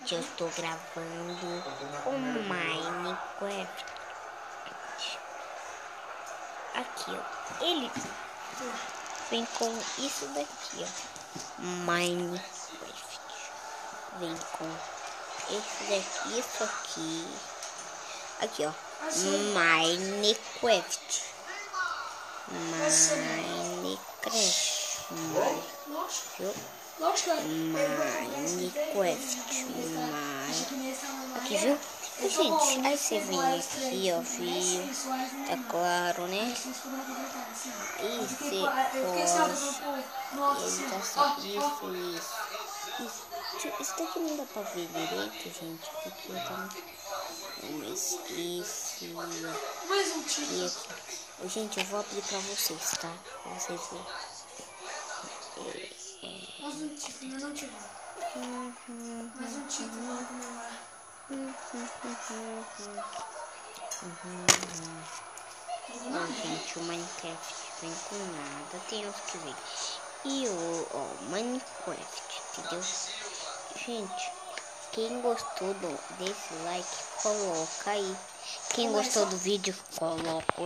Gente, eu estou gravando o Minecraft. Aqui, ó. Ele vem com isso daqui, ó. Minecraft. Vem com esse daqui, isso aqui. Aqui, ó. Minecraft. Aqui, viu? Gente, aí você vem aqui, ó, viu? Tá claro, né? Aí você pode... Isso daqui não dá pra ver direito, gente. Porque eu também... Mas isso... E aqui. Gente, eu vou abrir pra vocês, tá? Pra vocês verem. Gente, o Minecraft vem com nada, tem outro que vem. E o Minecraft, entendeu? Gente, quem gostou desse like, coloca aí. Quem gostou do vídeo, coloca